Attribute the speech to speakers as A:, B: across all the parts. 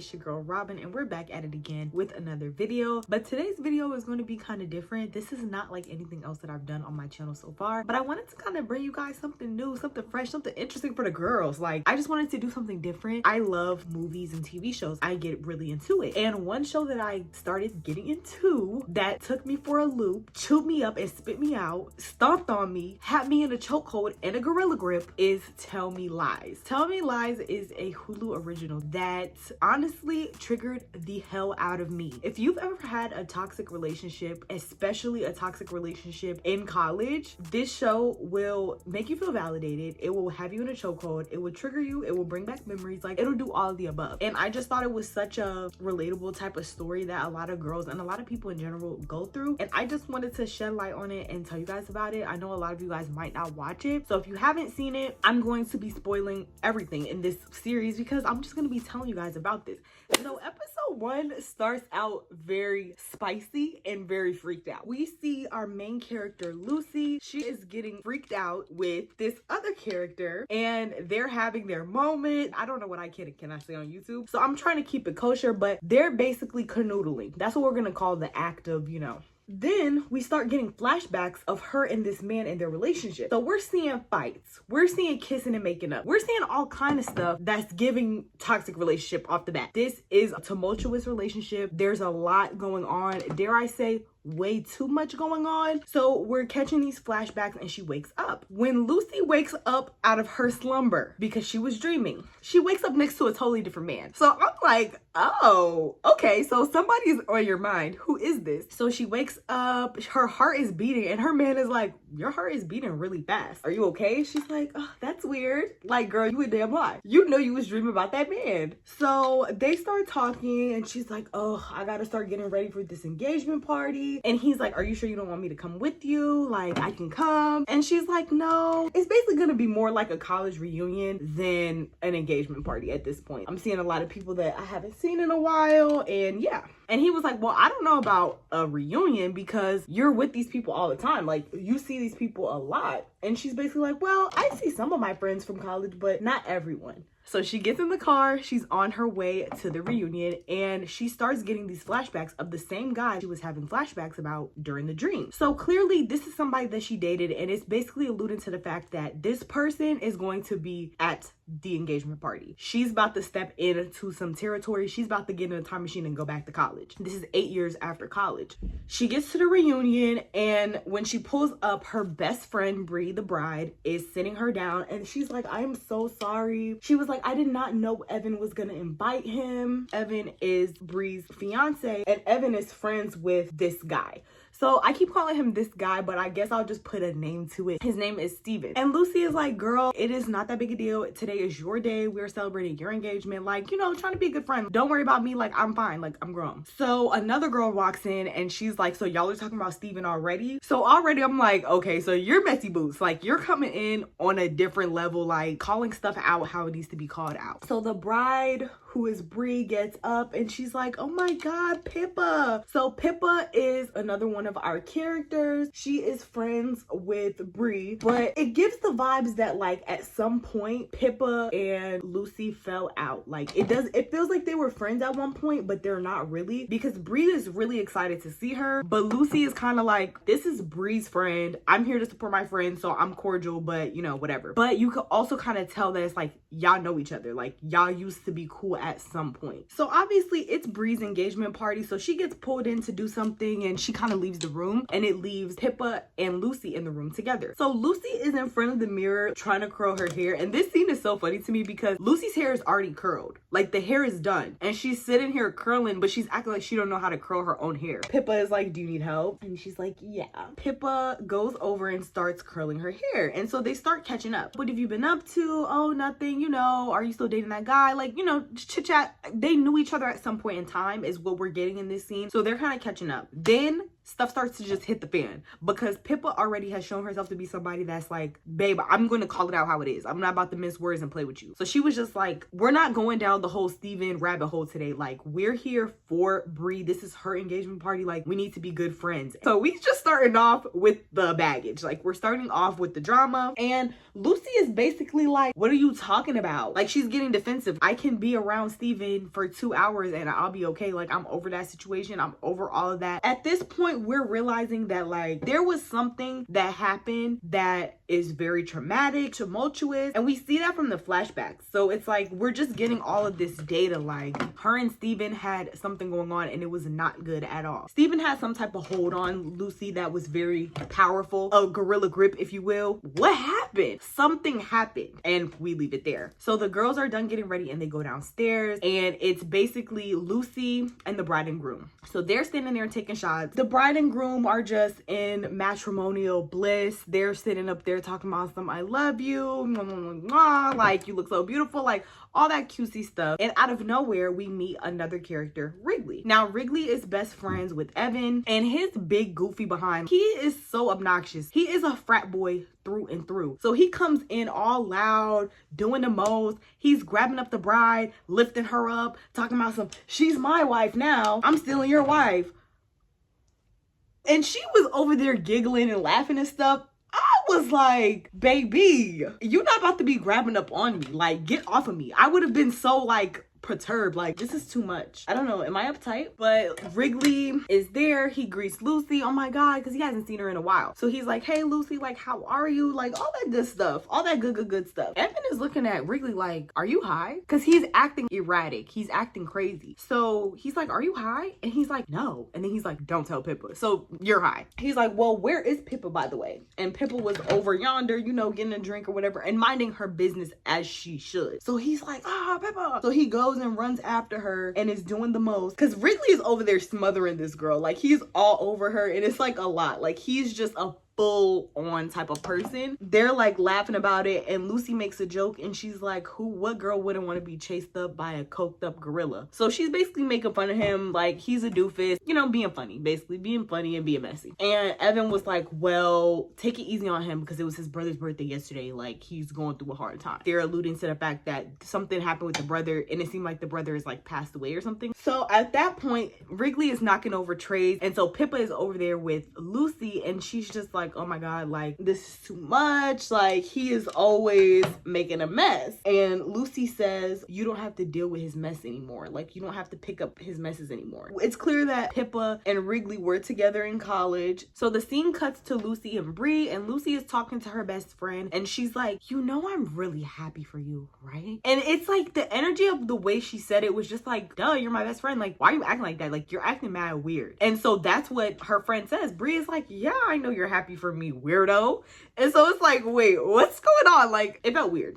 A: it's your girl Robin, and we're back at it again with another video. But today's video is going to be kind of different. This is not like anything else that I've done on my channel so far, but I wanted to kind of bring you guys something new, something fresh, something interesting for the girls. Like, I just wanted to do something different. I love movies and TV shows. I get really into it, and one show that I started getting into that took me for a loop, chewed me up and spit me out, stomped on me, had me in a chokehold and a gorilla grip is Tell Me Lies. Tell Me Lies is a Hulu original that honestly triggered the hell out of me. If you've ever had a toxic relationship, especially a toxic relationship in college, this show will make you feel validated. It will have you in a chokehold. It will trigger you. It will bring back memories. Like, it'll do all of the above. And I just thought it was such a relatable type of story that a lot of girls and a lot of people in general go through. And I just wanted to shed light on it and tell you guys about it. I know a lot of you guys might not watch it. So if you haven't seen it, I'm going to be spoiling everything in this series because I'm just going to be telling you guys about this. So episode 1 starts out very spicy and very freaked out. We see our main character, Lucy. She is getting freaked out with this other character and they're having their moment. I don't know what I can I say on YouTube. So I'm trying to keep it kosher, but they're basically canoodling. That's what we're going to call the act of, you know. Then we start getting flashbacks of her and this man and their relationship. So we're seeing fights. We're seeing kissing and making up. We're seeing all kind of stuff that's giving toxic relationship off the bat. This is a tumultuous relationship. There's a lot going on. Dare I say, way too much going on. So we're catching these flashbacks and she wakes up. When Lucy wakes up out of her slumber because she was dreaming, she wakes up next to a totally different man. So I'm like, oh, okay, so somebody's on your mind. Who is this? So she wakes up, her heart is beating, and her man is like, your heart is beating really fast. Are you okay? She's like, oh, that's weird. Like, girl, you a damn lie. You know you was dreaming about that man. So they start talking and she's like, oh, I gotta start getting ready for this engagement party. And he's like, are you sure you don't want me to come with you? Like, I can come. And she's like, no. It's basically gonna be more like a college reunion than an engagement party at this point. I'm seeing a lot of people that I haven't seen in a while, and yeah. And he was like, well, I don't know about a reunion because you're with these people all the time. Like, you see these people a lot. And she's basically like, well, I see some of my friends from college, but not everyone. So she gets in the car, she's on her way to the reunion, and she starts getting these flashbacks of the same guy she was having flashbacks about during the dream. So clearly this is somebody that she dated, and it's basically alluding to the fact that this person is going to be at the engagement party. She's about to step into some territory. She's about to get in a time machine and go back to college. This is 8 years after college. She gets to the reunion, and when she pulls up, her best friend, Bree, the bride, is sitting her down, and she's like, I am so sorry. She was like, I did not know Evan was gonna invite him. Evan is Bree's fiance, and Evan is friends with this guy. So I keep calling him this guy, but I guess I'll just put a name to it. His name is Steven. And Lucy is like, girl, it is not that big a deal. Today is your day. We're celebrating your engagement. Like, you know, trying to be a good friend. Don't worry about me. Like, I'm fine. Like, I'm grown. So another girl walks in and she's like, so y'all are talking about Steven already? So already I'm like, okay, so you're messy boots. Like, you're coming in on a different level, like calling stuff out how it needs to be called out. So the bride, who is Bree, gets up and she's like, oh my God, Pippa. So Pippa is another one of our characters. She is friends with Bree, but it gives the vibes that like at some point Pippa and Lucy fell out. Like, it feels like they were friends at one point, but they're not really, because Bree is really excited to see her, but Lucy is kind of like, this is Bree's friend. I'm here to support my friend, so I'm cordial, but you know, whatever. But you could also kind of tell that it's like y'all know each other. Like, y'all used to be cool at some point. So obviously it's Bree's engagement party, so she gets pulled in to do something and she kind of leaves the room, and it leaves Pippa and Lucy in the room together. So Lucy is in front of the mirror trying to curl her hair, and this scene is so funny to me because Lucy's hair is already curled. Like, the hair is done and she's sitting here curling, but she's acting like she don't know how to curl her own hair. Pippa is like, do you need help? And she's like, yeah. Pippa goes over and starts curling her hair, and so they start catching up. What have you been up to? Oh, nothing. You know, are you still dating that guy? Like, you know, chit chat. They knew each other at some point in time is what we're getting in this scene, so they're kind of catching up. Then stuff starts to just hit the fan, because Pippa already has shown herself to be somebody that's like, babe, I'm going to call it out how it is. I'm not about to mince words and play with you. So she was just like, we're not going down the whole Steven rabbit hole today. Like, we're here for Bree. This is her engagement party. Like, we need to be good friends. So we just starting off with the baggage. Like, we're starting off with the drama, and Lucy is basically like, what are you talking about? Like, she's getting defensive. I can be around Steven for 2 hours and I'll be okay. Like, I'm over that situation. I'm over all of that. At this point, we're realizing that like there was something that happened that is very traumatic, tumultuous, and we see that from the flashbacks. So it's like we're just getting all of this data. Like, her and Steven had something going on and it was not good at all. Steven had some type of hold on Lucy that was very powerful, a gorilla grip, if you will. What happened? Something happened, and we leave it there. So the girls are done getting ready and they go downstairs, and it's basically Lucy and the bride and groom. So they're standing there taking shots. The bride and groom are just in matrimonial bliss. They're sitting up there talking about some, I love you, mwah, mwah, mwah, like, you look so beautiful, like all that cutesy stuff. And out of nowhere, we meet another character, Wrigley. Now, Wrigley is best friends with Evan, and his big goofy behind, he is so obnoxious. He is a frat boy through and through. So he comes in all loud, doing the most. He's grabbing up the bride, lifting her up, talking about some, she's my wife now, I'm stealing your wife. And she was over there giggling and laughing and stuff. I was like, baby, you're not about to be grabbing up on me. Like, get off of me. I would have been so like perturbed, like, this is too much. I don't know, am I uptight? But Wrigley is there. He greets Lucy, oh my god, because he hasn't seen her in a while. So he's like, hey Lucy, like, how are you? Like, all that good stuff, all that good stuff. Evan is looking at Wrigley like, are you high? Because he's acting erratic, he's acting crazy. So he's like, are you high? And he's like, no. And then he's like, don't tell Pippa, so you're high. He's like, well, where is Pippa, by the way? And Pippa was over yonder, you know, getting a drink or whatever, and minding her business as she should. So he's like, ah, Pippa. So he goes and runs after her and is doing the most, because Wrigley is over there smothering this girl. Like, he's all over her, and it's like a lot. Like, he's just a full-on type of person. They're like laughing about it, and Lucy makes a joke and she's like, what girl wouldn't want to be chased up by a coked up gorilla? So she's basically making fun of him, like he's a doofus, you know, being funny, basically being funny and being messy. And Evan was like, well, take it easy on him because it was his brother's birthday yesterday, like he's going through a hard time. They're alluding to the fact that something happened with the brother, and it seemed like the brother is like passed away or something. So at that point, Wrigley is knocking over trays, and so Pippa is over there with Lucy, and she's just like, oh my god, like this is too much, like he is always making a mess. And Lucy says, you don't have to deal with his mess anymore, like you don't have to pick up his messes anymore. It's clear that Pippa and Wrigley were together in college. So the scene cuts to Lucy and Bree, and Lucy is talking to her best friend, and she's like, you know, I'm really happy for you, right? And it's like the energy of the way she said it was just like, duh, you're my best friend, like why are you acting like that? Like you're acting mad weird. And so that's what her friend says. Bree is like, yeah, I know you're happy for me, weirdo. And so it's like, wait, what's going on? Like, it felt weird.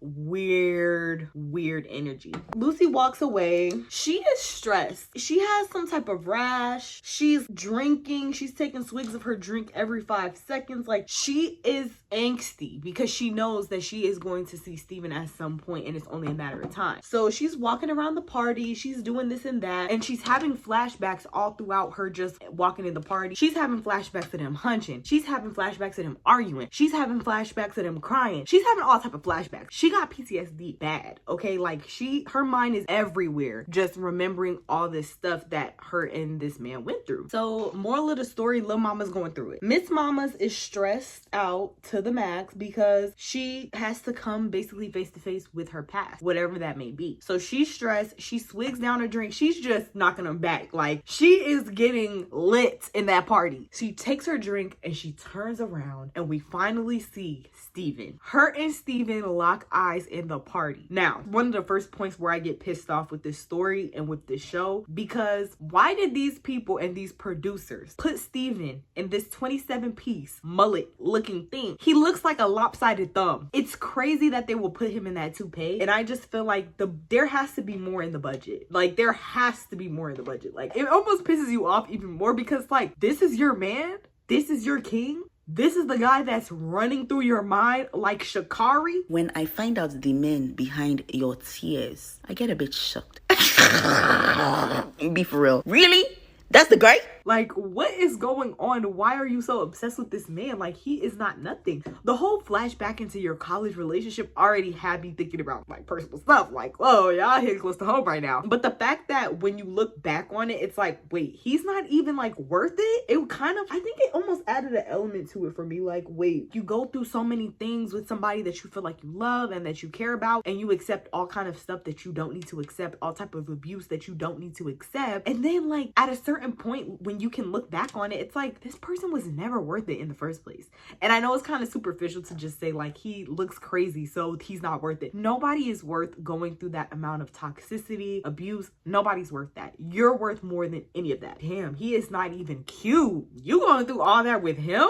A: Weird energy. Lucy walks away. She is stressed. She has some type of rash. She's drinking. She's taking swigs of her drink every 5 seconds. Like, she is angsty because she knows that she is going to see Steven at some point, and it's only a matter of time. So she's walking around the party. She's doing this and that, and she's having flashbacks all throughout her just walking in the party. She's having flashbacks of them hunching. She's having flashbacks of them arguing. She's having flashbacks of them crying. She's having all type of flashbacks. She got PTSD bad, okay? Like, her mind is everywhere, just remembering all this stuff that her and this man went through. So moral of the story, Lil Mama's going through it. Miss Mamas is stressed out to the max because she has to come basically face to face with her past, whatever that may be. So she's stressed. She swigs down her drink. She's just knocking them back. Like, she is getting lit in that party. She takes her drink and she turns around, and we finally see Steven. Her and Steven lock eyes in the party. Now, one of the first points where I get pissed off with this story and with this show, because why did these people and these producers put Steven in this 27-piece mullet looking thing? He looks like a lopsided thumb. It's crazy that they will put him in that toupee, and I just feel like there has to be more in the budget. Like, there has to be more in the budget. Like, it almost pisses you off even more because, like, this is your man? This is your king? This is the guy that's running through your mind like Shikari?
B: When I find out the men behind your tears, I get a bit shocked. Be for real. Really? That's the guy?
A: Like, what is going on? Why are you so obsessed with this man? Like, he is not nothing. The whole flashback into your college relationship already had me thinking about like personal stuff. Like, whoa, y'all hitting close to home right now. But the fact that when you look back on it, it's like, wait, he's not even like worth it. It kind of, I think it almost added an element to it for me. Like, wait, you go through so many things with somebody that you feel like you love and that you care about, and you accept all kind of stuff that you don't need to accept, all type of abuse that you don't need to accept. And then like at a certain point when you can look back on it, it's like this person was never worth it in the first place. And I know it's kind of superficial to just say like he looks crazy, so he's not worth it. Nobody is worth going through that amount of toxicity, abuse. Nobody's worth that. You're worth more than any of that. Damn, he is not even cute. You going through all that with him?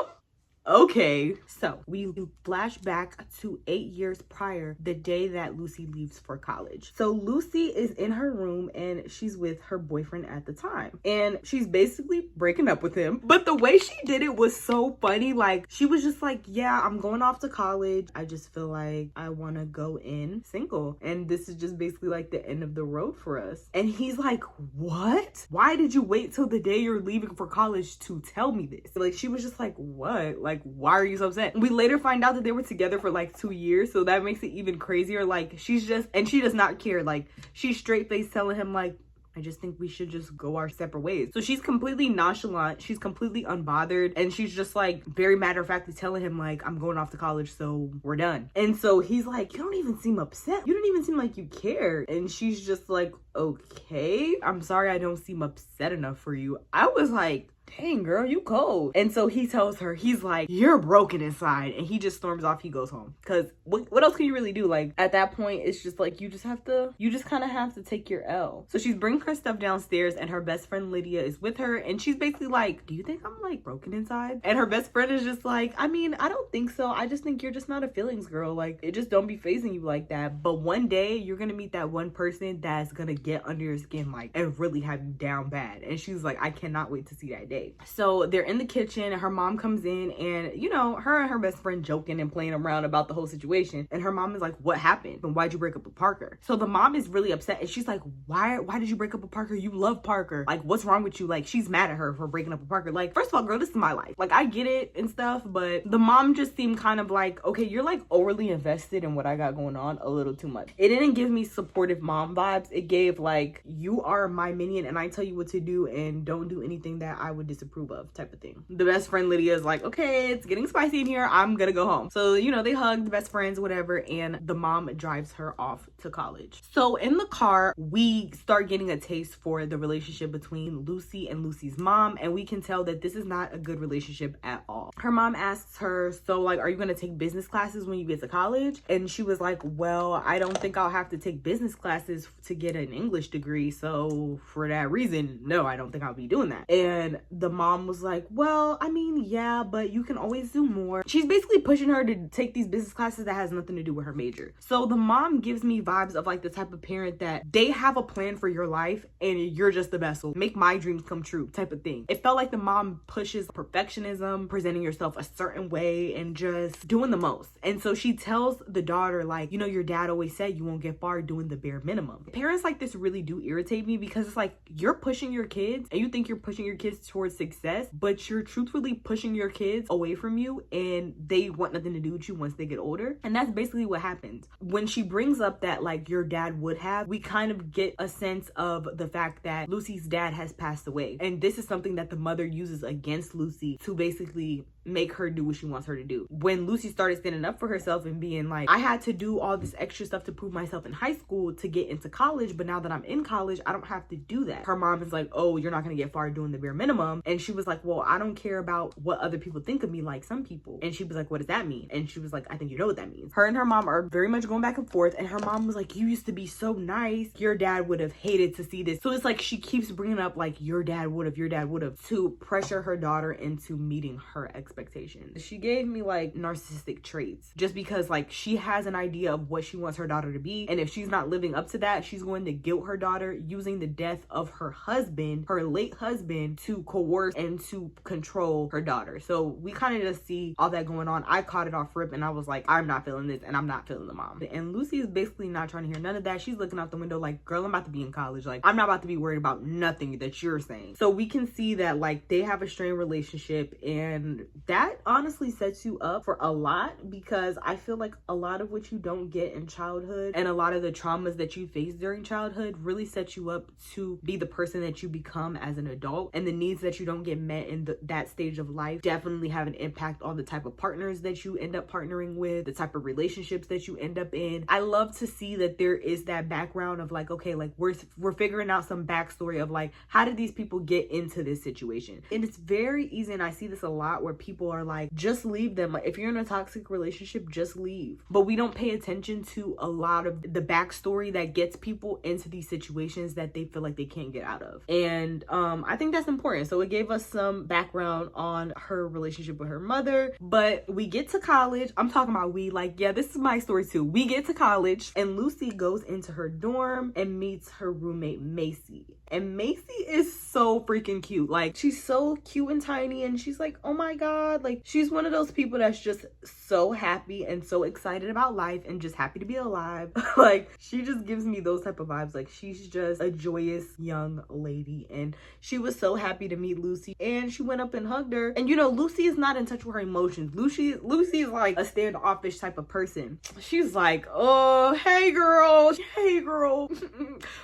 A: Okay, so we flash back to 8 years prior, the day that Lucy leaves for college. So Lucy is in her room and she's with her boyfriend at the time, and she's basically breaking up with him. But the way she did it was so funny. Like, she was just like, yeah, I'm going off to college. I just feel like I want to go in single, and this is just basically like the end of the road for us. And he's like, what? Why did you wait till the day you're leaving for college to tell me this? Like, she was just like, what? Like, why are you so upset? We later find out that they were together for like 2 years, so that makes it even crazier. Like, she's just, and she does not care. Like, she's straight faced telling him like, I just think we should just go our separate ways. So she's completely nonchalant, she's completely unbothered, and she's just like very matter of factly telling him like, I'm going off to college, so we're done. And so he's like, you don't even seem upset, you don't even seem like you care. And she's just like, okay, I'm sorry I don't seem upset enough for you. I was like, dang girl, you cold. And so he tells her, he's like, you're broken inside, and he just storms off. He goes home, because what else can you really do? Like, at that point it's just like, you just kind of have to take your L. So she's bringing her stuff downstairs, and her best friend Lydia is with her, and she's basically like, do you think I'm like broken inside? And her best friend is just like, I mean, I don't think so, I just think you're just not a feelings girl. Like, it just don't be phasing you like that, but one day you're gonna meet that one person that's gonna get under your skin like and really have you down bad. And she's like, I cannot wait to see that day. So they're in the kitchen, and her mom comes in, and you know, her and her best friend joking and playing around about the whole situation, and her mom is like, what happened, and why'd you break up with Parker? So the mom is really upset, and she's like, why did you break up with Parker? You love Parker, like what's wrong with you? Like, she's mad at her for breaking up with Parker. Like, first of all, girl, this is my life. Like, I get it and stuff, but the mom just seemed kind of like, okay, you're like overly invested in what I got going on a little too much. It didn't give me supportive mom vibes. It gave like, you are my minion and I tell you what to do, and don't do anything that I would disapprove of type of thing. The best friend Lydia is like, okay, it's getting spicy in here, I'm gonna go home. So, you know, they hug, the best friends, whatever, and the mom drives her off to college. So in the car, we start getting a taste for the relationship between Lucy and Lucy's mom, and we can tell that this is not a good relationship at all. Her mom asks her, so like, are you gonna take business classes when you get to college? And she was like, well, I don't think I'll have to take business classes to get an English degree, so for that reason, no, I don't think I'll be doing that. And the mom was like, well, I mean, yeah, but you can always do more. She's basically pushing her to take these business classes that has nothing to do with her major. So the mom gives me vibes of like the type of parent that they have a plan for your life and you're just the vessel. Make my dreams come true type of thing. It felt like the mom pushes perfectionism, presenting yourself a certain way, and just doing the most. And so she tells the daughter like, you know, your dad always said you won't get far doing the bare minimum. Parents like this really do irritate me, because it's like, you're pushing your kids and you think you're pushing your kids towards success, but you're truthfully pushing your kids away from you, and they want nothing to do with you once they get older. And that's basically what happens. When she brings up that like your dad would have, we kind of get a sense of the fact that Lucy's dad has passed away, and this is something that the mother uses against Lucy to basically make her do what she wants her to do. When Lucy started standing up for herself and being like, I had to do all this extra stuff to prove myself in high school to get into college, but now that I'm in college, I don't have to do that. Her mom is like, oh, you're not gonna get far doing the bare minimum. And she was like, well, I don't care about what other people think of me like some people. And she was like, what does that mean? And she was like, I think you know what that means. Her and her mom are very much going back and forth, and her mom was like, you used to be so nice, your dad would have hated to see this. So it's like she keeps bringing up like, your dad would have to pressure her daughter into meeting her expectations. expectations. She gave me like narcissistic traits just because like she has an idea of what she wants her daughter to be, and if she's not living up to that, she's going to guilt her daughter using the death of her husband, her late husband, to coerce and to control her daughter. So we kind of just see all that going on. I caught it off rip and I was like, I'm not feeling this and I'm not feeling the mom. And Lucy is basically not trying to hear none of that. She's looking out the window like, girl, I'm about to be in college. Like, I'm not about to be worried about nothing that you're saying. So we can see that like they have a strained relationship, and that honestly sets you up for a lot, because I feel like a lot of what you don't get in childhood and a lot of the traumas that you face during childhood really sets you up to be the person that you become as an adult, and the needs that you don't get met in that stage of life definitely have an impact on the type of partners that you end up partnering with, the type of relationships that you end up in. I love to see that there is that background of like, okay, like we're figuring out some backstory of like, how did these people get into this situation? And it's very easy, and I see this a lot where people are like, just leave them. Like, if you're in a toxic relationship, just leave. But we don't pay attention to a lot of the backstory that gets people into these situations that they feel like they can't get out of. And I think that's important. So it gave us some background on her relationship with her mother. But we get to college. I'm talking about we, like, yeah, this is my story too. We get to college and Lucy goes into her dorm and meets her roommate Macy. And Macy is so freaking cute. Like, she's so cute and tiny, and she's like, oh my god, like, she's one of those people that's just so happy and so excited about life and just happy to be alive. Like, she just gives me those type of vibes. Like, she's just a joyous young lady, and she was so happy to meet Lucy, and she went up and hugged her. And you know, Lucy is not in touch with her emotions. Lucy is like a standoffish type of person. She's like, oh, hey girl,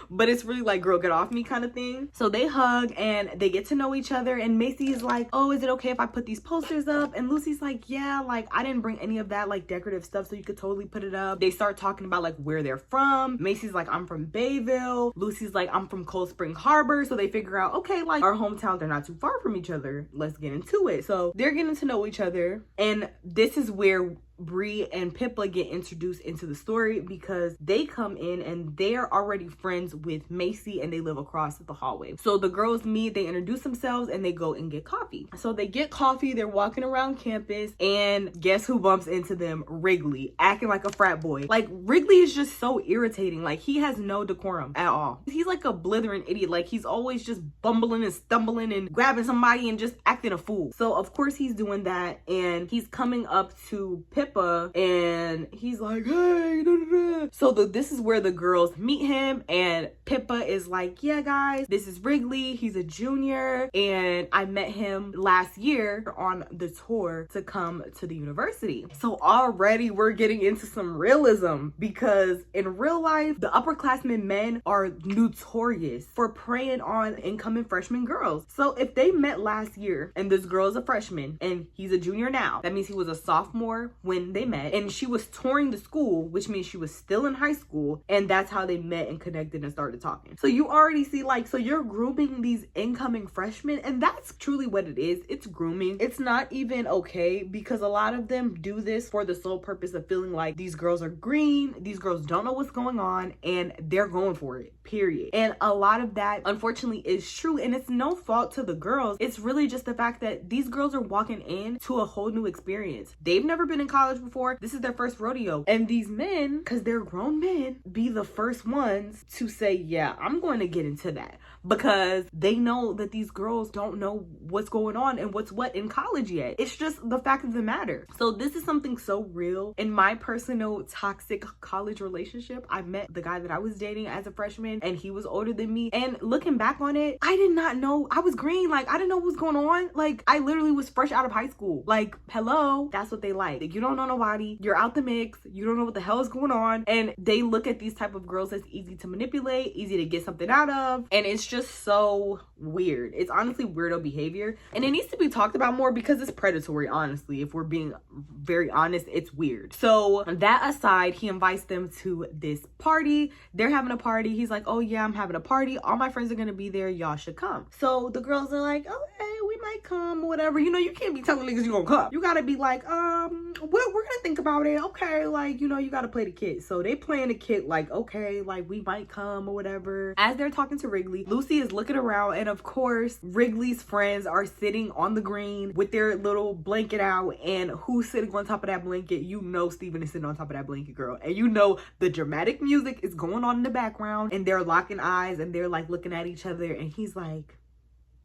A: but it's really like, girl, get off me kind of thing. So they hug and they get to know each other, and Macy is like, oh, is it okay if I put these posters up? And Lucy's like, yeah, like, I didn't bring any of that like decorative stuff, so you could totally put it up. They start talking about like where they're from. Macy's like, I'm from Bayville. Lucy's like, I'm from Cold Spring Harbor. So they figure out, okay, like, our hometowns are not too far from each other. Let's get into it. So they're getting to know each other, and this is where Bree and Pippa get introduced into the story, because they come in and they're already friends with Macy and they live across the hallway. So the girls meet, they introduce themselves, and they go and get coffee. So they get coffee, they're walking around campus, and guess who bumps into them? Wrigley, acting like a frat boy. Like, Wrigley is just so irritating. Like, he has no decorum at all. He's like a blithering idiot. Like, he's always just bumbling and stumbling and grabbing somebody and just acting a fool. So of course he's doing that, and he's coming up to Pippa and he's like, hey, da, da, da. So this is where the girls meet him, and Pippa is like, yeah guys, this is Wrigley, he's a junior, and I met him last year on the tour to come to the university. So already we're getting into some realism, because in real life, the upperclassmen men are notorious for preying on incoming freshman girls. So if they met last year and this girl is a freshman and he's a junior now, that means he was a sophomore when they met, and she was touring the school, which means she was still in high school, and that's how they met and connected and started talking. So you already see, like, so you're grooming these incoming freshmen, and that's truly what it is. It's grooming. It's not even okay, because a lot of them do this for the sole purpose of feeling like these girls are green, these girls don't know what's going on, and they're going for it, period. And a lot of that, unfortunately, is true, and it's no fault to the girls. It's really just the fact that these girls are walking in to a whole new experience. They've never been in college before. This is their first rodeo, and these men, because they're grown men, be the first ones to say, yeah, I'm going to get into that, because they know that these girls don't know what's going on and what's what in college yet. It's just the fact of the matter. So this is something so real. In my personal toxic college relationship, I met the guy that I was dating as a freshman, and he was older than me, and looking back on it, I did not know. I was green. Like, I didn't know what was going on. Like, I literally was fresh out of high school. Like, hello, that's what they like. You don't know nobody, you're out the mix, you don't know what the hell is going on, and they look at these type of girls as easy to manipulate, easy to get something out of, and it's just so weird. It's honestly weirdo behavior, and it needs to be talked about more, because it's predatory. Honestly, if we're being very honest, it's weird. So that aside, he invites them to this party. They're having a party. He's like, oh yeah, I'm having a party, all my friends are gonna be there, y'all should come. So the girls are like, okay, we might come, whatever. You know, you can't be telling niggas you gonna come. You gotta be like, we'll we're gonna think about it. Okay, like, you know, you gotta play the kid. So they playing the kid like, okay, like we might come or whatever. As they're talking to Wrigley, Lucy is looking around, and of course Wrigley's friends are sitting on the green with their little blanket out. And who's sitting on top of that blanket? You know Steven is sitting on top of that blanket, girl. And you know the dramatic music is going on in the background, and they're locking eyes and they're like looking at each other, and he's like,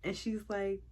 A: and she's like,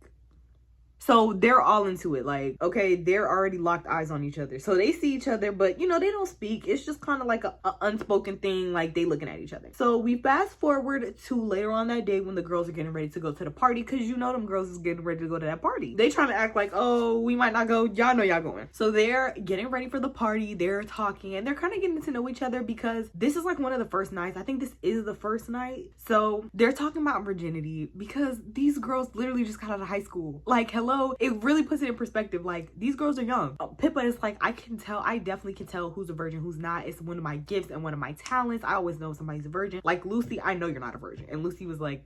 A: so they're all into it. Like, okay, they're already locked eyes on each other. So they see each other, but you know, they don't speak. It's just kind of like a unspoken thing. Like they looking at each other. So we fast forward to later on that day when the girls are getting ready to go to the party. Cause you know, them girls is getting ready to go to that party. They trying to act like, oh, we might not go. Y'all know y'all going. So they're getting ready for the party. They're talking and they're kind of getting to know each other because this is like one of the first nights. I think this is the first night. So they're talking about virginity because these girls literally just got out of high school. Like, hello, it really puts it in perspective. Like, these girls are young. Pippa is like, I definitely can tell who's a virgin, who's not. It's one of my gifts and one of my talents. I always know somebody's a virgin. Like Lucy, I know you're not a virgin. And Lucy was like,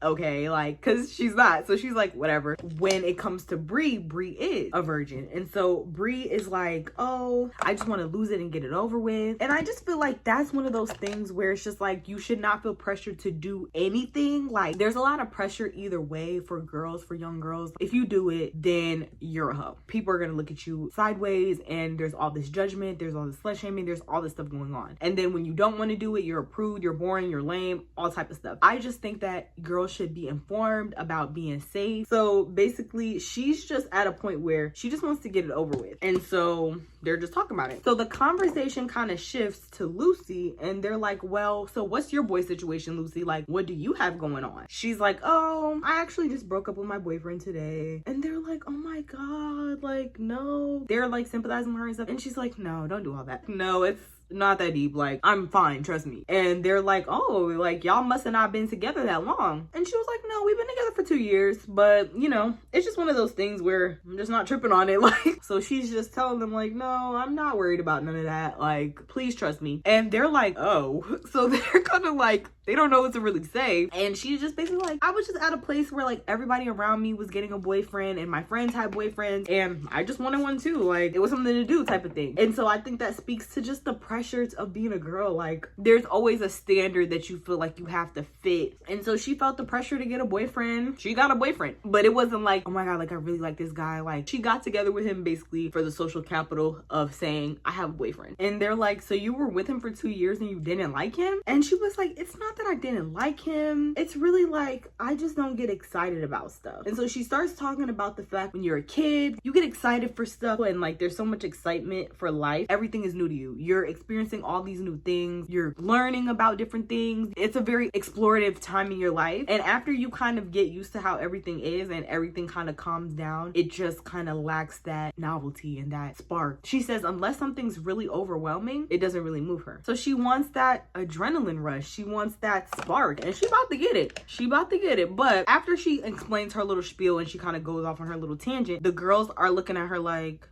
A: okay, like, cause she's not. So she's like, whatever. When it comes to Bree is a virgin. And so Bree is like, oh, I just want to lose it and get it over with. And I just feel like that's one of those things where it's just like, you should not feel pressured to do anything. Like, there's a lot of pressure either way for girls, for young girls. If you do it, then you're a hoe. People are going to look at you sideways, and there's all this judgment. There's all this slut shaming. There's all this stuff going on. And then when you don't want to do it, you're a prude, you're boring, you're lame, all type of stuff. I just think that girls should be informed about being safe. So basically, she's just at a point where she just wants to get it over with. And so they're just talking about it. So the conversation kind of shifts to Lucy, and they're like, well, so what's your boy situation, Lucy? Like, what do you have going on? She's like, oh, I actually just broke up with my boyfriend today. And they're like, oh my God, like, no. They're like sympathizing with her and stuff. And she's like, no, don't do all that. No, it's not that deep. Like, I'm fine, trust me. And they're like, oh, like, y'all must have not been together that long. And she was like, no, we've been together for 2 years, but you know, it's just one of those things where I'm just not tripping on it. Like, so she's just telling them like, no, I'm not worried about none of that, like, please trust me. And they're like, oh. So they're kind of like, they don't know what to really say. And she's just basically like, I was just at a place where like everybody around me was getting a boyfriend and my friends had boyfriends and I just wanted one too. Like, it was something to do type of thing. And so I think that speaks to just the pressures of being a girl. Like, there's always a standard that you feel like you have to fit. And so she felt the pressure to get a boyfriend. She got a boyfriend, but it wasn't like, oh my God, like I really like this guy. Like, she got together with him basically for the social capital of saying, I have a boyfriend. And they're like, so you were with him for 2 years and you didn't like him? And she was like, it's not that I didn't like him. It's really like, I just don't get excited about stuff. And so she starts talking about the fact when you're a kid, you get excited for stuff and like there's so much excitement for life. Everything is new to you. You're experiencing all these new things. You're learning about different things. It's a very explorative time in your life. And after you kind of get used to how everything is and everything kind of calms down, it just kind of lacks that novelty and that spark. She says, unless something's really overwhelming, it doesn't really move her. So she wants that adrenaline rush. She wants that spark, and she about to get it. She about to get it. But after she explains her little spiel and she kind of goes off on her little tangent, the girls are looking at her like,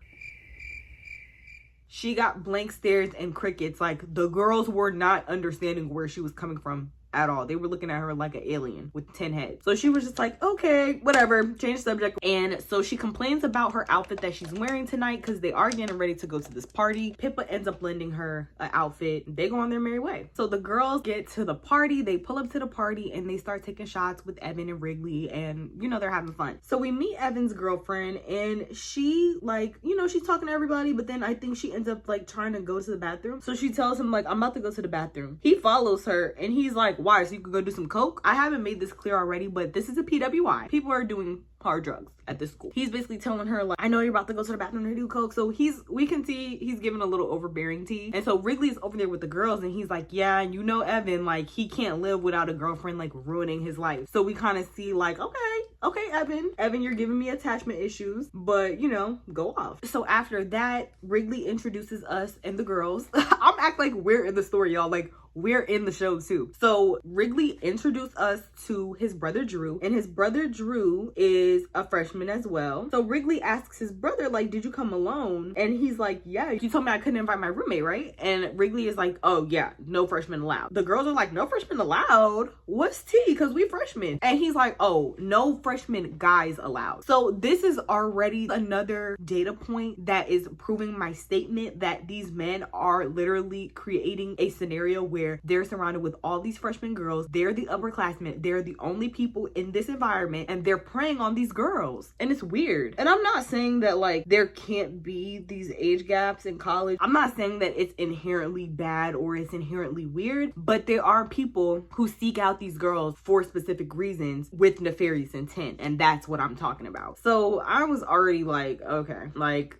A: she got blank stares and crickets. Like, the girls were not understanding where she was coming from at all. They were looking at her like an alien with 10 heads. So she was just like, okay, whatever, change subject. And so she complains about her outfit that she's wearing tonight because they are getting ready to go to this party. Pippa ends up lending her an outfit. They go on their merry way. So the girls get to the party, they pull up to the party and they start taking shots with Evan and Wrigley, and you know, they're having fun. So we meet Evan's girlfriend and she, like, you know, she's talking to everybody, but then I think she ends up like trying to go to the bathroom. So she tells him like, I'm about to go to the bathroom. He follows her and he's like, why? So you could go do some coke? I haven't made this clear already, but this is a PWI. People are doing hard drugs at this school. He's basically telling her like, I know you're about to go to the bathroom to do coke. So we can see he's giving a little overbearing tea. And so Wrigley's over there with the girls and he's like, yeah, and you know Evan, like, he can't live without a girlfriend like ruining his life. So we kind of see like, okay, Evan, you're giving me attachment issues, but you know, go off. So after that, Wrigley introduces us and the girls. I'm acting like we're in the story, y'all. Like, we're in the show too. So Wrigley introduced us to his brother Drew, and his brother Drew is a freshman as well. So Wrigley asks his brother, like, did you come alone? And he's like, yeah, you told me I couldn't invite my roommate, right? And Wrigley is like, oh yeah, no freshmen allowed. The girls are like, no freshmen allowed? What's tea? Because we freshmen. And he's like, oh, no freshman guys allowed. So this is already another data point that is proving my statement that these men are literally creating a scenario where they're surrounded with all these freshman girls. They're the upperclassmen. They're the only people in this environment, and they're preying on these girls. And it's weird. And I'm not saying that like there can't be these age gaps in college. I'm not saying that it's inherently bad or it's inherently weird, but there are people who seek out these girls for specific reasons with nefarious intent, and that's what I'm talking about. So I was already like, okay, like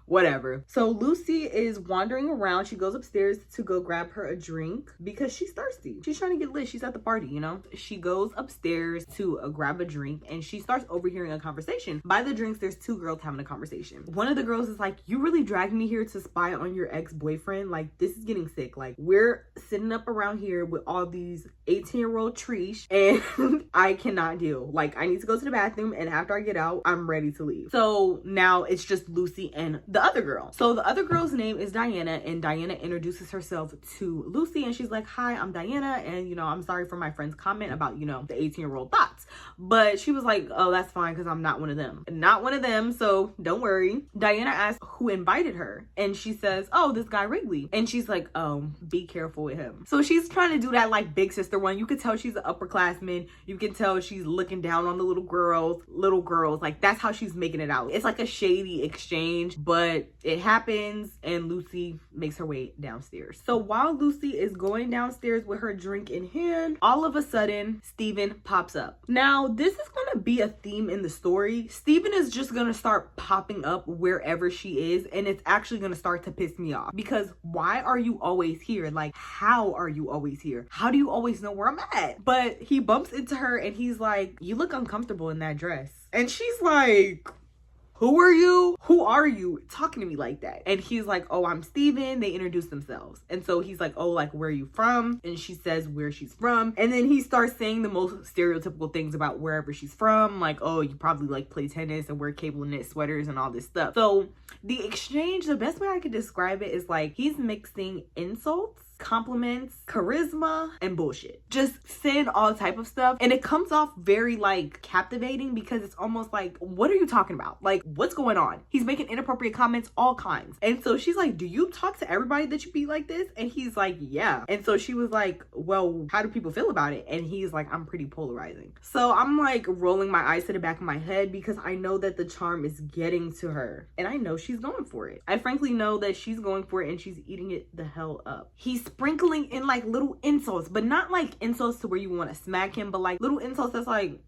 A: whatever. So Lucy is wandering around. She goes upstairs to go grab her a drink because she's thirsty. She's trying to get lit. She's at the party, you know? She goes upstairs to grab a drink, and she starts overhearing a conversation. By the drinks, there's two girls having a conversation. One of the girls is like, you really dragged me here to spy on your ex-boyfriend? Like, this is getting sick. Like, we're sitting up around here with all these 18-year-old treesh, and I cannot deal. Like, I need to go to the bathroom, and after I get out, I'm ready to leave. So now it's just Lucy and the other girl. So the other girl's name is Diana, and Diana introduces herself to Lucy, and she's like, hi, I'm Diana, and you know, I'm sorry for my friend's comment about, you know, the 18-year-old thoughts. But she was like, oh, that's fine, because I'm not one of them. Not one of them, so don't worry. Diana asks who invited her, and she says, oh, this guy Wrigley. And she's like, oh, be careful with him. So she's trying to do that like big sister one. You could tell she's an upperclassman. You can tell she's looking down on the little girls. Like, that's how she's making it out. It's like a shady exchange, but it happens, and Lucy makes her way downstairs. So while Lucy is going downstairs with her drink in hand, all of a sudden Steven pops up. Now this is gonna be a theme in the story. Steven is just gonna start popping up wherever she is, and it's actually gonna start to piss me off, because why are you always here? Like, how are you always here? How do you always know where I'm at? But he bumps into her and he's like, you look uncomfortable in that dress. And she's like, who are you? Who are you talking to me like that? And he's like, oh, I'm Steven. They introduce themselves. And so he's like, oh, like, where are you from? And she says where she's from. And then he starts saying the most stereotypical things about wherever she's from. Like, oh, you probably like play tennis and wear cable knit sweaters and all this stuff. So the exchange, the best way I could describe it is like he's mixing insults, compliments, charisma, and bullshit. Just saying all type of stuff, and it comes off very like captivating, because it's almost like, what are you talking about? Like, what's going on? He's making inappropriate comments, all kinds. And so she's like, do you talk to everybody that you be like this? And he's like, yeah. And so she was like, well, how do people feel about it? And he's like, I'm pretty polarizing. So I'm like rolling my eyes to the back of my head, because I know that the charm is getting to her, and I know she's going for it. I frankly know that she's going for it, and she's eating it the hell up. He's sprinkling in like little insults, but not like insults to where you want to smack him, but like little insults that's like,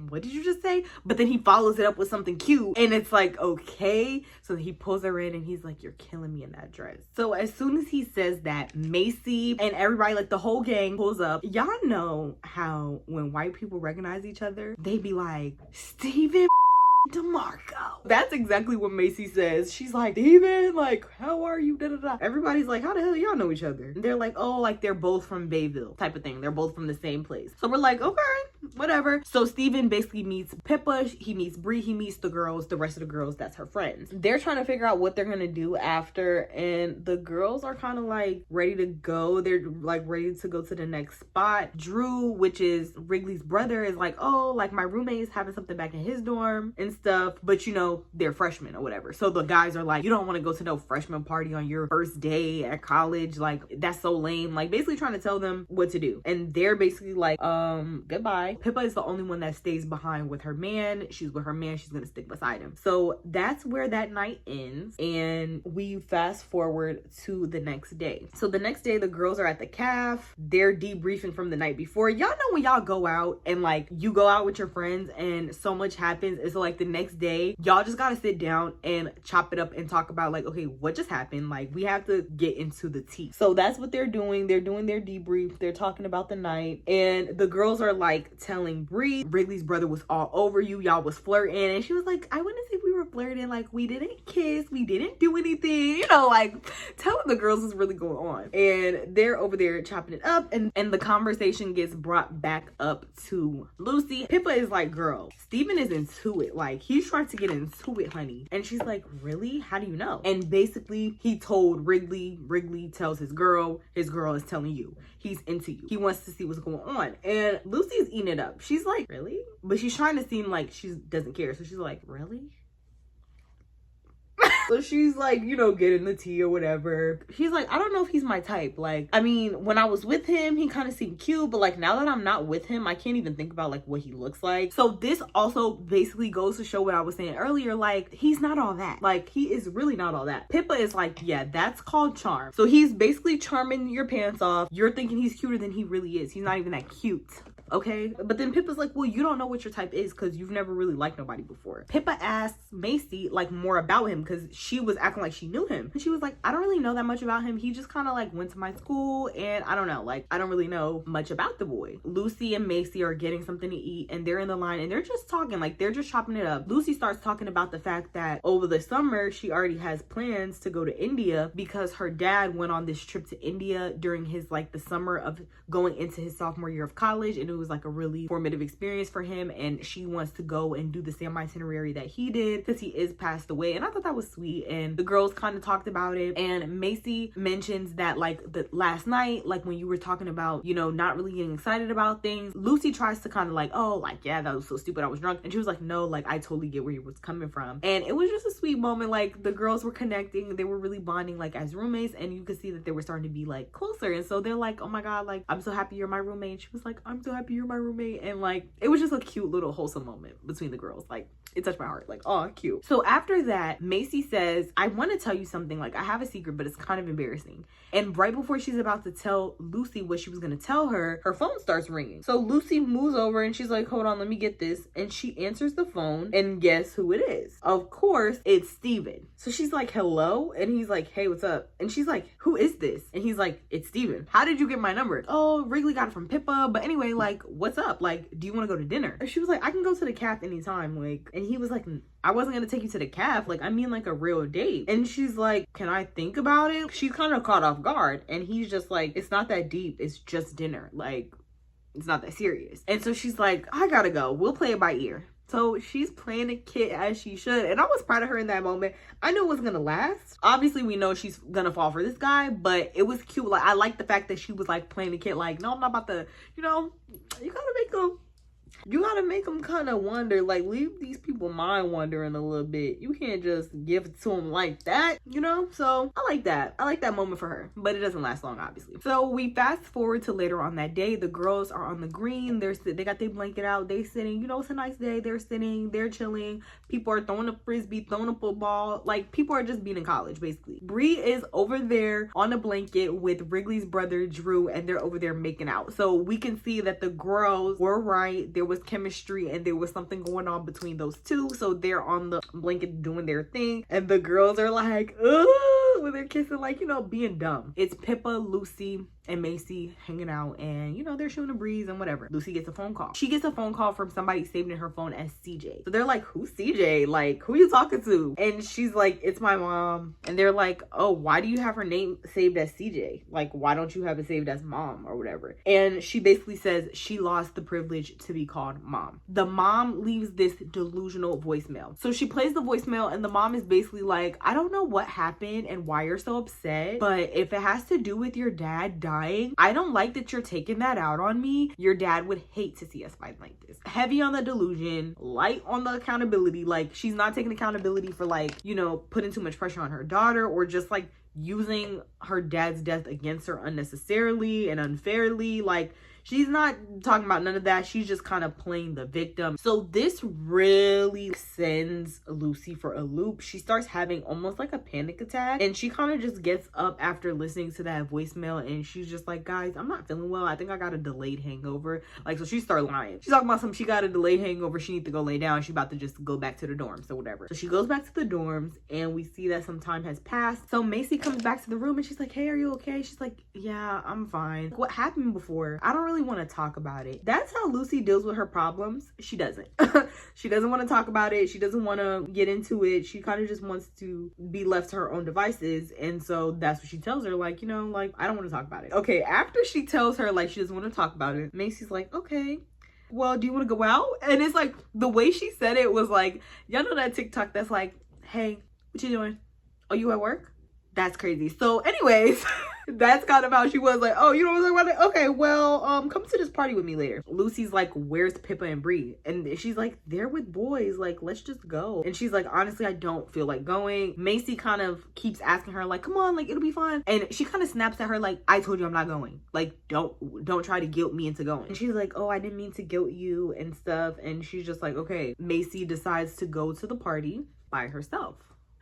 A: what did you just say? But then he follows it up with something cute, and it's like, okay. So he pulls her in and he's like, you're killing me in that dress. So as soon as he says that, Macy and everybody, like the whole gang, pulls up. Y'all know how when white people recognize each other, they be like, Steven DeMarco. That's exactly what Macy says. She's like, Steven, like, how are you? Da, da, da. Everybody's like, how the hell y'all know each other? And they're like, oh, like they're both from Bayville type of thing. They're both from the same place. So we're like, okay, whatever. So Steven basically meets Pippa, he meets Bree, he meets the girls, the rest of the girls, that's her friends. They're trying to figure out what they're gonna do after, and the girls are kind of like ready to go. They're like ready to go to the next spot. Drew, which is Wrigley's brother, is like, oh, like my roommate is having something back in his dorm and stuff, but you know, they're freshmen or whatever. So the guys are like, you don't want to go to no freshman party on your first day at college, like that's so lame. Like basically trying to tell them what to do, and they're basically like, goodbye. Pippa is the only one that stays behind with her man. She's with her man, she's gonna stick beside him. So that's where that night ends, and we fast forward to the next day. So the next day, the girls are at the caf. They're debriefing from the night before. Y'all know when y'all go out and like you go out with your friends and so much happens, and so like the next day y'all just gotta sit down and chop it up and talk about like, okay, what just happened? Like we have to get into the tea. So that's what they're doing. They're doing their debrief. They're talking about the night, and the girls are like telling Bree, Wrigley's brother was all over you, y'all was flirting, and she was like, I wouldn't say we were were flirting, like we didn't kiss, we didn't do anything, you know, like telling the girls what's really going on. And they're over there chopping it up, and the conversation gets brought back up to Lucy. Pippa is like, girl, Steven is into it. Like, he's trying to get into it, honey. And she's like, really? How do you know? And basically, he told Wrigley. Wrigley tells his girl is telling you. He's into you. He wants to see what's going on. And Lucy is eating it up. She's like, really? But she's trying to seem like she doesn't care. So she's like, really? So she's like, you know, getting the tea or whatever. She's like, I don't know if he's my type. Like, I mean, when I was with him, he kind of seemed cute. But like, now that I'm not with him, I can't even think about like what he looks like. So this also basically goes to show what I was saying earlier. Like, he's not all that. Like, he is really not all that. Pippa is like, yeah, that's called charm. So he's basically charming your pants off. You're thinking he's cuter than he really is. He's not even that cute. Okay, but then Pippa's like, well, you don't know what your type is because you've never really liked nobody before. Pippa asks Macy like more about him because she was acting like she knew him, and she was like, I don't really know that much about him. He just kind of like went to my school, and I don't know, like I don't really know much about the boy. Lucy and Macy are getting something to eat, and they're in the line, and they're just talking, like they're just chopping it up. Lucy starts talking about the fact that over the summer she already has plans to go to India because her dad went on this trip to India during his like the summer of going into his sophomore year of college, and it was like a really formative experience for him, and she wants to go and do the same itinerary that he did because he is passed away. And I thought that was sweet, and the girls kind of talked about it. And Macy mentions that like the last night, like when you were talking about, you know, not really getting excited about things, Lucy tries to kind of like, oh, like, yeah, that was so stupid, I was drunk. And she was like, no, like I totally get where you was coming from. And it was just a sweet moment. Like the girls were connecting, they were really bonding like as roommates, and you could see that they were starting to be like closer. And so they're like, oh my god, like I'm so happy you're my roommate. And she was like, I'm so happy you're my roommate. And like it was just a cute little wholesome moment between the girls. Like it touched my heart. Like, oh, cute. So after that, Macy says, I want to tell you something. Like, I have a secret, but it's kind of embarrassing. And right before she's about to tell Lucy what she was going to tell her, her phone starts ringing. So Lucy moves over and she's like, hold on, let me get this. And she answers the phone, and guess who it is? Of course, it's Steven. So she's like, hello? And he's like, hey, what's up? And she's like, who is this? And he's like, it's Steven. How did you get my number? Oh, Wrigley got it from Pippa. But anyway, like, what's up? Like, do you want to go to dinner? And she was like, I can go to the cafe anytime. Like, and he was like, I wasn't gonna take you to the cafe. Like, I mean like a real date. And she's like, can I think about it? She's kind of caught off guard. And he's just like, it's not that deep. It's just dinner. Like, it's not that serious. And so she's like, I gotta go. We'll play it by ear. So she's playing the kid as she should. And I was proud of her in that moment. I knew it was gonna last. Obviously, we know she's gonna fall for this guy, but it was cute. Like, I like the fact that she was like playing the kid like, no, I'm not about to, you know, you gotta make them kind of wonder, like leave these people mind wandering a little bit. You can't just give it to them like that, you know? So I like that moment for her, but it doesn't last long, obviously. So we fast forward to later on that day. The girls are on the green. They got their blanket out. They sitting, you know, it's a nice day. They're sitting, they're chilling. People are throwing a frisbee, throwing a football. Like, people are just being in college, basically. Bree is over there on a blanket with Wrigley's brother, Drew, and they're over there making out. So we can see that the girls were right. There was chemistry and there was something going on between those two. So they're on the blanket doing their thing, and the girls are like, ooh, when they're kissing, like, you know, being dumb. It's Pippa, Lucy, and Macy hanging out, and you know, they're shooting a breeze and whatever. Lucy gets a phone call. She gets a phone call from somebody saved in her phone as CJ. So they're like, who's CJ? Like, who are you talking to? And she's like, it's my mom. And they're like, oh, why do you have her name saved as CJ? Like, why don't you have it saved as mom or whatever? And she basically says she lost the privilege to be called mom. The mom leaves this delusional voicemail. So she plays the voicemail, and the mom is basically like, I don't know what happened and why you're so upset, but if it has to do with your dad dying, I don't like that you're taking that out on me. Your dad would hate to see us fight like this. Heavy on the delusion, light on the accountability. Like, she's not taking accountability for, like, you know, putting too much pressure on her daughter, or just like using her dad's death against her unnecessarily and unfairly. Like, she's not talking about none of that. She's just kind of playing the victim. So this really sends Lucy for a loop. She starts having almost like a panic attack, and she kind of just gets up after listening to that voicemail, and she's just like, guys, I'm not feeling well. I think I got a delayed hangover. Like, so she started lying. She's talking about something. She got a delayed hangover. She needs to go lay down. She's about to just go back to the dorms or whatever. So she goes back to the dorms, and we see that some time has passed. So Macy comes back to the room, and she's like, hey, are you okay? She's like, yeah, I'm fine. What happened before? I don't really really want to talk about it. That's how Lucy deals with her problems. She doesn't. She doesn't want to talk about it. She doesn't want to get into it. She kind of just wants to be left to her own devices. And so that's what she tells her, like, you know, like, I don't want to talk about it. Okay, after she tells her, like, she doesn't want to talk about it, Macy's like, okay, well, do you want to go out? And it's like, the way she said it was like, y'all know that TikTok that's like, hey, what you doing? Oh, you at work? That's crazy. So anyways, that's kind of how she was, like, oh, you don't want to talk about it? Okay, well, come to this party with me later. Lucy's like, where's Pippa and Bree? And she's like, they're with boys, like, let's just go. And she's like, honestly, I don't feel like going. Macy kind of keeps asking her, like, come on, like, it'll be fun. And she kind of snaps at her, like, I told you I'm not going. Like, don't try to guilt me into going. And she's like, oh, I didn't mean to guilt you and stuff. And she's just like, okay. Macy decides to go to the party by herself,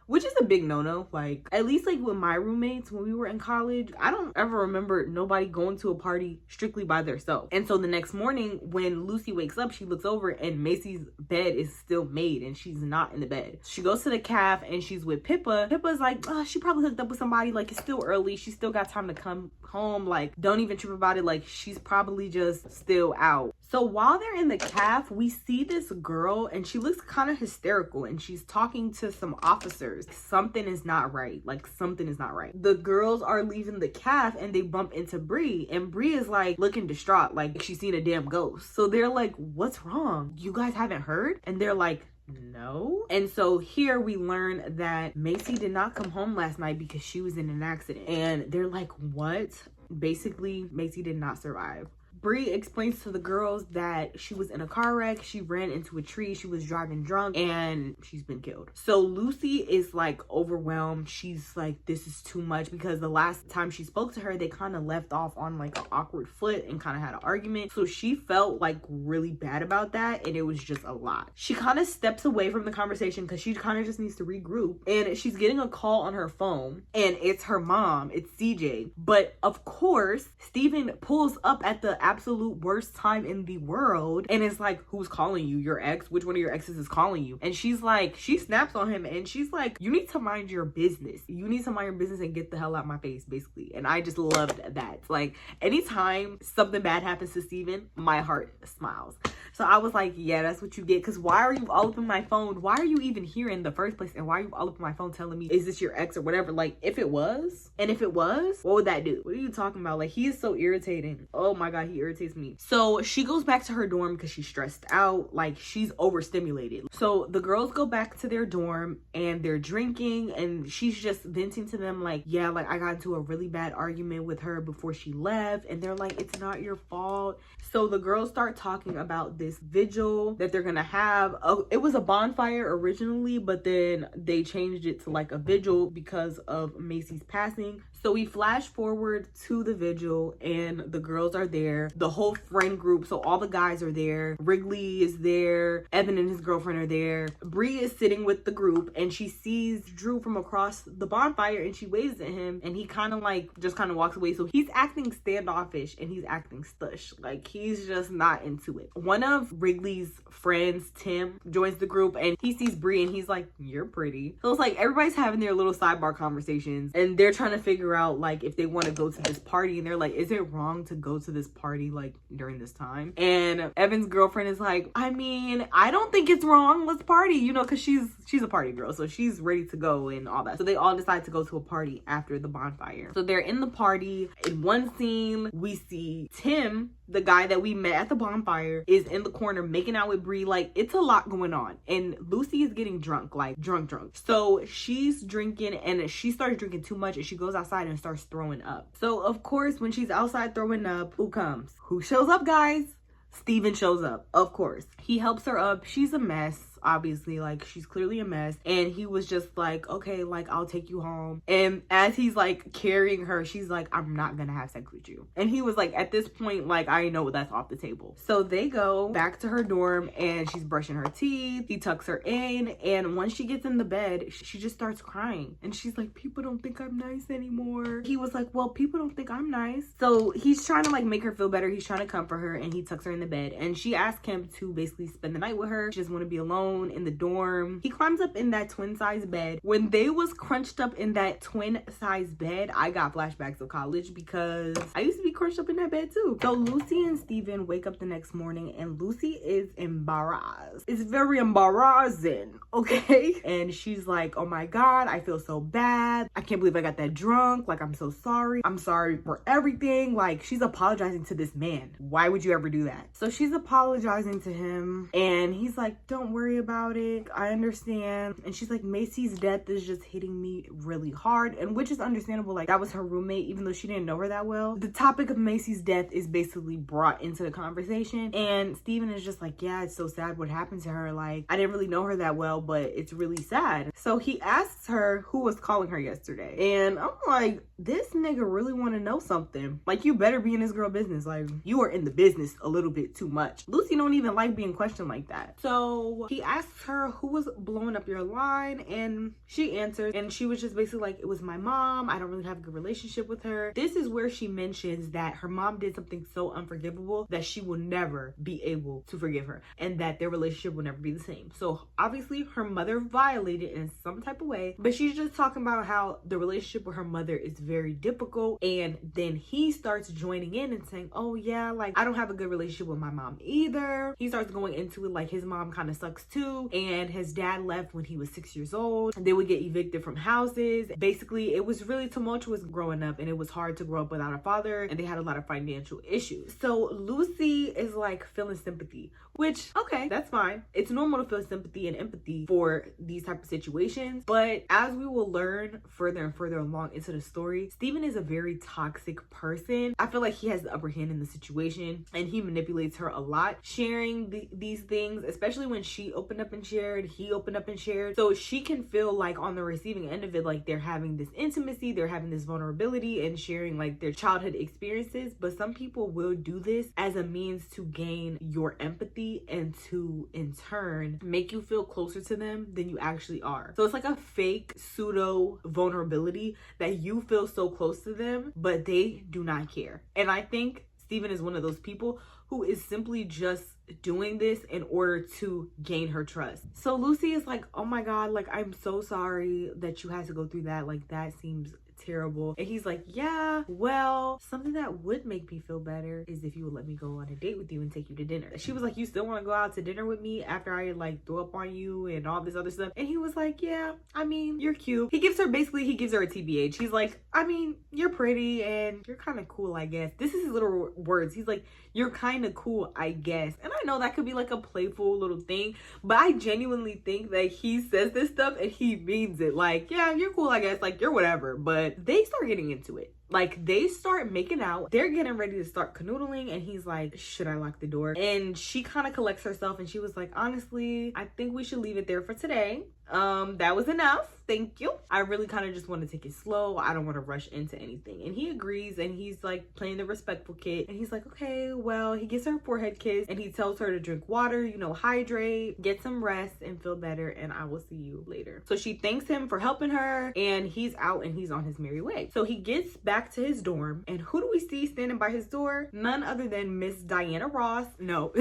A: which is a big no-no. Like, at least like with my roommates when we were in college, I don't ever remember nobody going to a party strictly by themselves. And so the next morning when Lucy wakes up, she looks over and Macy's bed is still made and she's not in the bed. She goes to the caf and she's with Pippa. Pippa's like, oh, she probably hooked up with somebody. Like, it's still early. She still got time to come home. Like, don't even trip about it. Like, she's probably just still out. So while they're in the caf, we see this girl and she looks kind of hysterical and she's talking to some officers. Something is not right. Like, something is not right. The girls are leaving the caf and they bump into Bree, and Bree is like looking distraught, like she's seen a damn ghost. So they're like, what's wrong? You guys haven't heard? And they're like, no. And so here we learn that Macy did not come home last night because she was in an accident. And they're like, what? Basically, Macy did not survive. Bree explains to the girls that she was in a car wreck, she ran into a tree, she was driving drunk, and she's been killed. So Lucy is like overwhelmed. She's like, this is too much, because the last time she spoke to her, they kind of left off on like an awkward foot and kind of had an argument. So she felt like really bad about that, and it was just a lot. She kind of steps away from the conversation because she kind of just needs to regroup, and she's getting a call on her phone, and it's her mom, it's CJ. But of course, Steven pulls up at the absolute worst time in the world and is like, who's calling you? Your ex? Which one of your exes is calling you? And she's like, she snaps on him and she's like, you need to mind your business. You need to mind your business and get the hell out my face, basically. And I just loved that. Like, anytime something bad happens to Steven, my heart smiles. So I was like, yeah, that's what you get. Because why are you all up in my phone? Why are you even here in the first place? And why are you all up in my phone telling me, is this your ex or whatever? Like, if it was, what would that do? What are you talking about? Like, he is so irritating. Oh my God, he irritates me. So she goes back to her dorm because she's stressed out. Like, she's overstimulated. So the girls go back to their dorm and they're drinking, and she's just venting to them like, yeah, like, I got into a really bad argument with her before she left. And they're like, it's not your fault. So the girls start talking about this vigil that they're gonna have. It was a bonfire originally, but then they changed it to like a vigil because of Macy's passing. So we flash forward to the vigil and the girls are there, the whole friend group. So all the guys are there. Wrigley is there. Evan and his girlfriend are there. Bree is sitting with the group and she sees Drew from across the bonfire and she waves at him and he kind of like just kind of walks away. So he's acting standoffish and he's acting stush. Like, he's just not into it. One of Wrigley's friends, Tim, joins the group and he sees Bree and he's like, you're pretty. So it's like everybody's having their little sidebar conversations and they're trying to figure out like if they want to go to this party, and they're like, is it wrong to go to this party like during this time? And Evan's girlfriend is like, I mean, I don't think it's wrong, let's party, you know, because she's a party girl, so she's ready to go and all that. So they all decide to go to a party after the bonfire. So they're in the party. In one scene we see Tim, the guy that we met at the bonfire, is in the corner making out with Bree. Like, it's a lot going on, and Lucy is getting drunk, like drunk. So she's drinking and she starts drinking too much and she goes outside and starts throwing up. So of course, when she's outside throwing up, who shows up, guys? Steven shows up. Of course, he helps her up. She's a mess, obviously, like she's clearly a mess, and he was just like, okay, like, I'll take you home. And as he's like carrying her, she's like, I'm not gonna have sex with you. And he was like, at this point, like, I know that's off the table. So they go back to her dorm and she's brushing her teeth. He tucks her in, and once she gets in the bed, she just starts crying and she's like, people don't think I'm nice anymore. He was like, well, people don't think I'm nice. So he's trying to like make her feel better. He's trying to comfort her, and he tucks her in the bed, and she asked him to basically spend the night with her. She doesn't want to be alone. alone in the dorm. He climbs up in that twin size bed. When they was crunched up in that twin size bed, I got flashbacks of college because I used to be crunched up in that bed too. So Lucy and Steven wake up the next morning and Lucy is embarrassed. It's very embarrassing, okay? And she's like, oh my God, I feel so bad. I can't believe I got that drunk. Like, I'm so sorry. I'm sorry for everything. Like, she's apologizing to this man. Why would you ever do that? So she's apologizing to him and he's like, don't worry about it. I understand. And she's like, Macy's death is just hitting me really hard, and which is understandable. Like, that was her roommate, even though she didn't know her that well. The topic of Macy's death is basically brought into the conversation, and Steven is just like, yeah, it's so sad what happened to her. Like, I didn't really know her that well, but it's really sad. So he asks her who was calling her yesterday, and I'm like, this nigga really want to know something. Like, you better be in this girl business. Like, you are in the business a little bit too much. Lucy don't even like being questioned like that. So he asks her who was blowing up your line, and she answers, and she was just basically like, it was my mom. I don't really have a good relationship with her. This is where she mentions that her mom did something so unforgivable that she will never be able to forgive her, and that their relationship will never be the same. So obviously her mother violated in some type of way, but she's just talking about how the relationship with her mother is very difficult. And then he starts joining in and saying, oh yeah, like, I don't have a good relationship with my mom either. He starts going into it like his mom kind of sucks too, and his dad left when he was 6 years old. They would get evicted from houses. Basically, it was really tumultuous growing up, and it was hard to grow up without a father, and they had a lot of financial issues. So Lucy is like feeling sympathy, which, okay, that's fine. It's normal to feel sympathy and empathy for these type of situations, but as we will learn further and further along into the story, Steven is a very toxic person. I feel like he has the upper hand in the situation, and he manipulates her a lot, sharing these things, especially when she opened up and shared, he opened up and shared. So she can feel like on the receiving end of it, like they're having this intimacy, they're having this vulnerability and sharing like their childhood experiences. But some people will do this as a means to gain your empathy and to in turn make you feel closer to them than you actually are. So it's like a fake pseudo vulnerability that you feel so close to them, but they do not care. And I think Steven is one of those people who is simply just doing this in order to gain her trust. So Lucy is like, oh my God, like, I'm so sorry that you had to go through that. Like, that seems terrible. And he's like, yeah, well, something that would make me feel better is if you would let me go on a date with you and take you to dinner. She was like, you still want to go out to dinner with me after I like threw up on you and all this other stuff? And he was like, yeah, I mean, you're cute. He gives her a TBH. He's like, I mean, you're pretty and you're kind of cool, I guess. This is his little words. He's like, you're kind of cool, I guess. And I know that could be like a playful little thing, but I genuinely think that he says this stuff and he means it. Like, yeah, you're cool, I guess. Like, you're whatever. But they start getting into it. Like, they start making out. They're getting ready to start canoodling, and he's like, should I lock the door? And she kind of collects herself, and she was like, honestly, I think we should leave it there for today. That was enough. Thank you. I really kind of just want to take it slow. I don't want to rush into anything. And he agrees, and he's like playing the respectful kid. And he's like, okay, well, he gives her a forehead kiss, and he tells her to drink water, you know, hydrate, get some rest, and feel better, and I will see you later. So she thanks him for helping her, and he's out and he's on his merry way. So he gets back to his dorm, and who do we see standing by his door? None other than Miss Diana Ross. No,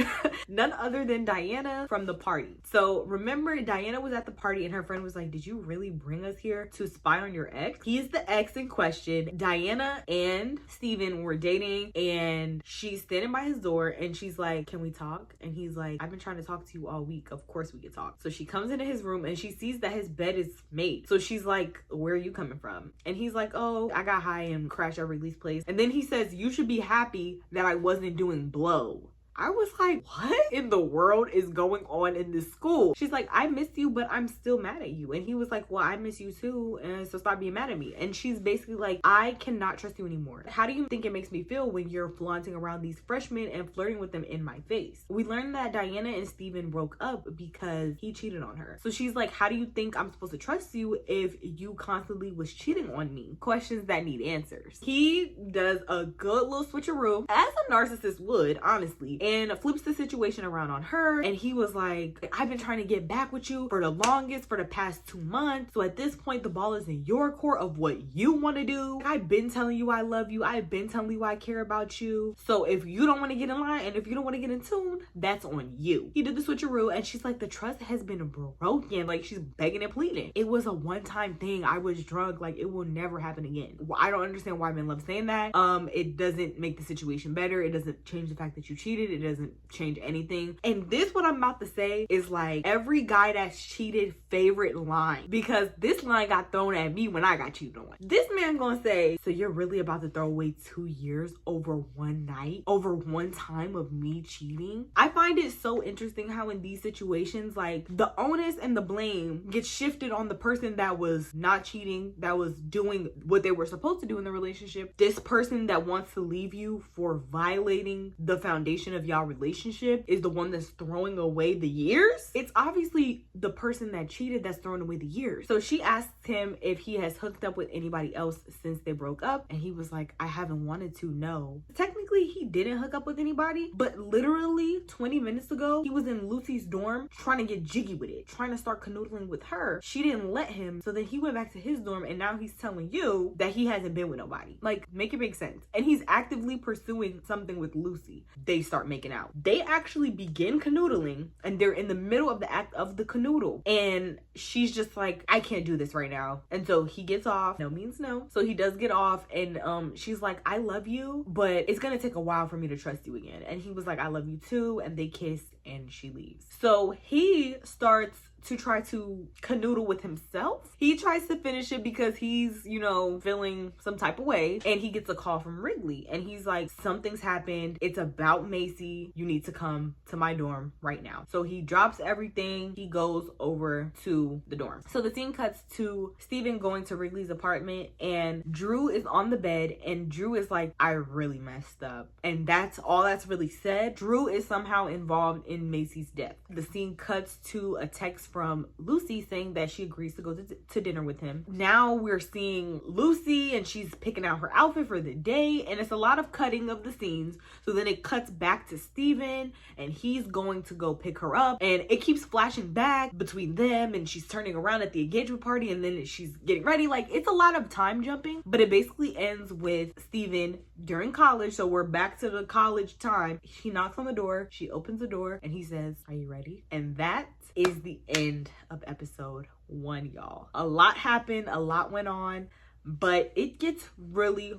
A: none other than Diana from the party. So remember, Diana was at the party and her friend was like, did you really bring us here to spy on your ex? He's the ex in question. Diana and Steven were dating, and she's standing by his door and she's like, can we talk? And he's like, I've been trying to talk to you all week. Of course we can talk. So she comes into his room and she sees that his bed is made. So she's like, where are you coming from? And he's like, oh, I got high and crashed our release place. And then he says, you should be happy that I wasn't doing blow. I was like, what in the world is going on in this school? She's like, I miss you, but I'm still mad at you. And he was like, well, I miss you too, and so stop being mad at me. And she's basically like, I cannot trust you anymore. How do you think it makes me feel when you're flaunting around these freshmen and flirting with them in my face? We learned that Diana and Steven broke up because he cheated on her. So she's like, how do you think I'm supposed to trust you if you constantly was cheating on me? Questions that need answers. He does a good little switcheroo, as a narcissist would, honestly. and flips the situation around on her. And he was like, I've been trying to get back with you for the longest, for the past 2 months. So at this point, the ball is in your court of what you want to do. I've been telling you I love you. I've been telling you I care about you. So if you don't want to get in line and if you don't want to get in tune, that's on you. He did the switcheroo, and she's like, the trust has been broken. Like, she's begging and pleading. It was a one-time thing. I was drunk. Like, it will never happen again. I don't understand why men love saying that. It doesn't make the situation better. It doesn't change the fact that you cheated. It doesn't change anything. And this, what I'm about to say, is like every guy that's cheated favorite line, because this line got thrown at me when I got cheated on. This man gonna say, so you're really about to throw away 2 years over one night, over one time of me cheating? I find it so interesting how in these situations, like, the onus and the blame gets shifted on the person that was not cheating, that was doing what they were supposed to do in the relationship. This person that wants to leave you for violating the foundation of y'all relationship is the one that's throwing away the years. It's obviously the person that cheated that's throwing away the years. So she asked him if he has hooked up with anybody else since they broke up, and he was like, I haven't wanted to, no. Technically, he didn't hook up with anybody, but literally 20 minutes ago, he was in Lucy's dorm trying to get jiggy with it, trying to start canoodling with her. She didn't let him, so then he went back to his dorm, and now he's telling you that he hasn't been with nobody. Like, make it make sense. And he's actively pursuing something with Lucy. They start making out. They actually begin canoodling, and they're in the middle of the act of the canoodle, and she's just like, I can't do this right now. And so he gets off. No means no. So he does get off, and she's like, I love you, but it's gonna take a while for me to trust you again. And he was like, I love you too. And they kiss, and she leaves. So he starts to try to canoodle with himself. He tries to finish it because he's, you know, feeling some type of way, and he gets a call from Wrigley, and he's like, something's happened. It's about Macy. You need to come to my dorm right now. So he drops everything. He goes over to the dorm. So the scene cuts to Steven going to Wrigley's apartment, and Drew is on the bed, and Drew is like, I really messed up. And that's all that's really said. Drew is somehow involved in Macy's death. The scene cuts to a text from Lucy saying that she agrees to go to dinner with him. Now we're seeing Lucy, and she's picking out her outfit for the day, and it's a lot of cutting of the scenes. So then it cuts back to Steven, and he's going to go pick her up, and it keeps flashing back between them, and she's turning around at the engagement party, and then she's getting ready. Like, it's a lot of time jumping, but it basically ends with Steven during college. So we're back to the college time. He knocks on the door, she opens the door, and he says, are you ready? And that is the end of episode 1, y'all. A lot happened, a lot went on, but it gets really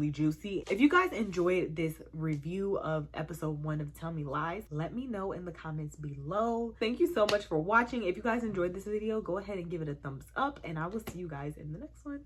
A: juicy. If you guys enjoyed this review of episode 1 of Tell Me Lies, let me know in the comments below. Thank you so much for watching. If you guys enjoyed this video, go ahead and give it a thumbs up, and I will see you guys in the next one.